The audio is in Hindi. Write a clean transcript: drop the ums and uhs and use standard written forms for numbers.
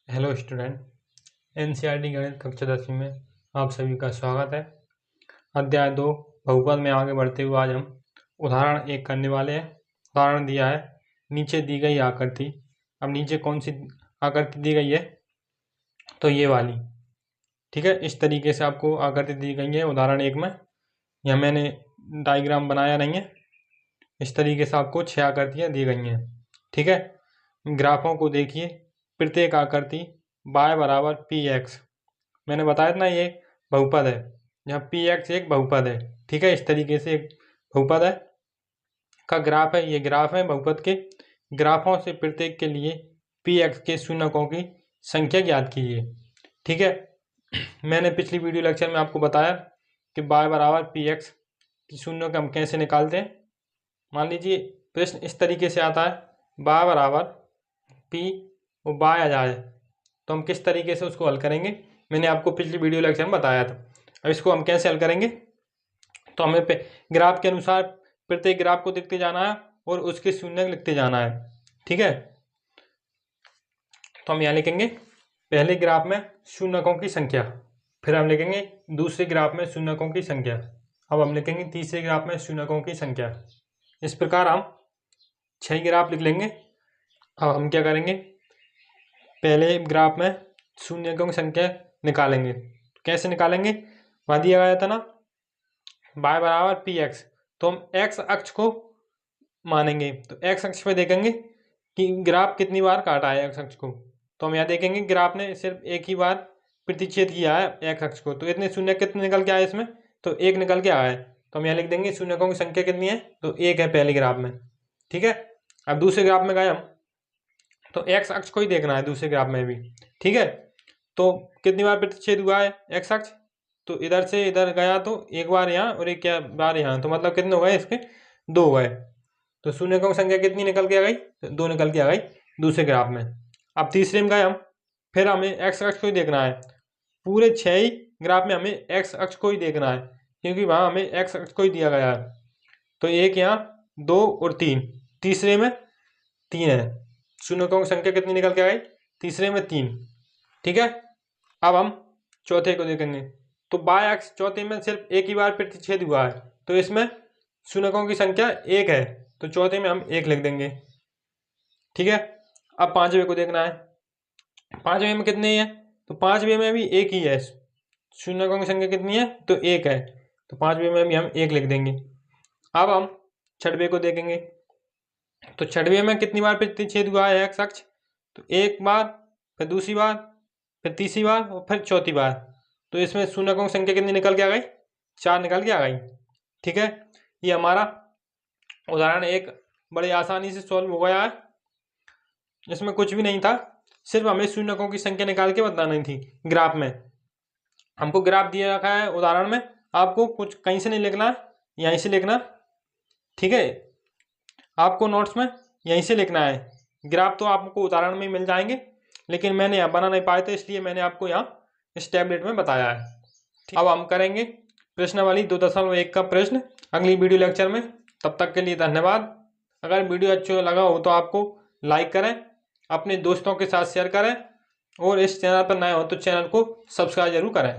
हेलो स्टूडेंट, एनसीईआरटी गणित कक्षा 10वीं में आप सभी का स्वागत है। अध्याय 2 बहुपद में आगे बढ़ते हुए आज हम उदाहरण 1 करने वाले हैं। उदाहरण दिया है, नीचे दी गई आकृति। अब नीचे कौन सी आकृति दी गई है? तो ये वाली, ठीक है। इस तरीके से आपको आकृति दी गई है उदाहरण 1 में। यहाँ मैंने डायग्राम बनाया नहीं है। इस तरीके से आपको 6 आकृतियाँ दी गई हैं, ठीक है। ग्राफों को देखिए। प्रत्येक आकृति y बराबर पी एक्स, मैंने बताया था ना, ये बहुपद है। यहाँ पी एक्स एक बहुपद है, ठीक है। इस तरीके से एक बहुपद है का ग्राफ है। ये ग्राफ है बहुपद के। ग्राफों से प्रत्येक के लिए पी एक्स के शून्यकों की संख्या ज्ञात कीजिए, ठीक है। मैंने पिछली वीडियो लेक्चर में आपको बताया कि y बराबर पी एक्स की शून्यों को हम कैसे निकालते हैं। मान लीजिए प्रश्न इस तरीके से आता है, y बराबर पी और y आ जाए तो हम किस तरीके से उसको हल करेंगे, मैंने आपको पिछली वीडियो लेक्चर में बताया था। अब इसको हम कैसे हल करेंगे, तो हमें ग्राफ के अनुसार प्रत्येक ग्राफ को देखते जाना है और उसके शून्य लिखते जाना है, ठीक है। तो हम यहाँ लिखेंगे पहले ग्राफ में शून्यकों की संख्या, फिर हम लिखेंगे दूसरे ग्राफ में शून्यकों की संख्या, अब हम लिखेंगे तीसरे ग्राफ में शून्यकों की संख्या। इस प्रकार हम 6 ग्राफ लिख लेंगे। अब हम क्या करेंगे, पहले ग्राफ में शून्यकों की संख्या निकालेंगे। कैसे निकालेंगे, वहाँ दिया गया था ना y बराबर पी एक्स, तो हम x अक्ष को मानेंगे। तो x अक्ष पे देखेंगे कि ग्राफ कितनी बार काटा है x अक्ष को। तो हम यहाँ देखेंगे ग्राफ ने सिर्फ एक ही बार प्रतिच्छेद किया है x अक्ष को, तो इतने शून्य कितने निकल के आए इसमें, तो 1 निकल के आया है। तो हम यहाँ लिख देंगे शून्यकों की संख्या कितनी है, तो 1 है पहले ग्राफ में, ठीक है। अब दूसरे ग्राफ में गए हम, तो x अक्ष को ही देखना है दूसरे ग्राफ में भी, ठीक है। तो कितनी बार प्रतिच्छेद हुआ है x अक्ष, तो इधर से इधर गया तो एक बार यहाँ और एक बार यहाँ, तो मतलब कितने हो गए इसके, 2 हो गए। तो शून्यकों की संख्या कितनी निकल के आ गई, तो 2 निकल के आ गई दूसरे ग्राफ में। अब तीसरे में गए हम, फिर हमें x अक्ष को ही देखना है। पूरे 6 ही ग्राफ में हमें x अक्ष को ही देखना है, क्योंकि वहाँ हमें x अक्ष को ही दिया गया है। तो एक यहाँ 2 और 3, तीसरे में 3 है। शून्यकों की संख्या कितनी निकल के आ गई, तीसरे में 3, ठीक है। अब हम चौथे को देखेंगे, तो y अक्ष चौथे में सिर्फ एक ही बार प्रतिच्छेद हुआ है, तो इसमें शून्यकों की संख्या 1 है, तो चौथे में हम 1 लिख देंगे, ठीक है। अब पांचवें को देखना है, पांचवें में कितने हैं, तो पांचवें में भी 1 ही है। शून्यकों की संख्या कितनी है, तो 1 है, तो पांचवें में भी हम 1 लिख देंगे। अब हम छठवें को देखेंगे, तो छठवें में कितनी बार प्रतिच्छेद हुआ है x अक्ष, तो एक बार, फिर दूसरी बार, फिर तीसरी बार और फिर चौथी बार। तो इसमें शून्यकों की संख्या कितनी निकल के आ गई, 4 निकल के आ गई, ठीक है। ये हमारा उदाहरण 1 बड़ी आसानी से सॉल्व हो गया है। इसमें कुछ भी नहीं था, सिर्फ हमें शून्यकों की संख्या निकाल के बतानी थी। ग्राफ में हमको ग्राफ दिया रखा है उदाहरण में, आपको कुछ कहीं से नहीं लिखना, यहीं से लिखना, ठीक है। आपको नोट्स में यहीं से लिखना है। ग्राफ तो आपको उदाहरण में मिल जाएंगे, लेकिन मैंने यहाँ बना नहीं पाए थे, इसलिए मैंने आपको यहाँ इस टैबलेट में बताया है। अब हम करेंगे प्रश्नावली 2.1 का प्रश्न अगली वीडियो लेक्चर में। तब तक के लिए धन्यवाद। अगर वीडियो अच्छा लगा हो तो आपको लाइक करें, अपने दोस्तों के साथ शेयर करें, और इस चैनल पर नए हो तो चैनल को सब्सक्राइब जरूर करें।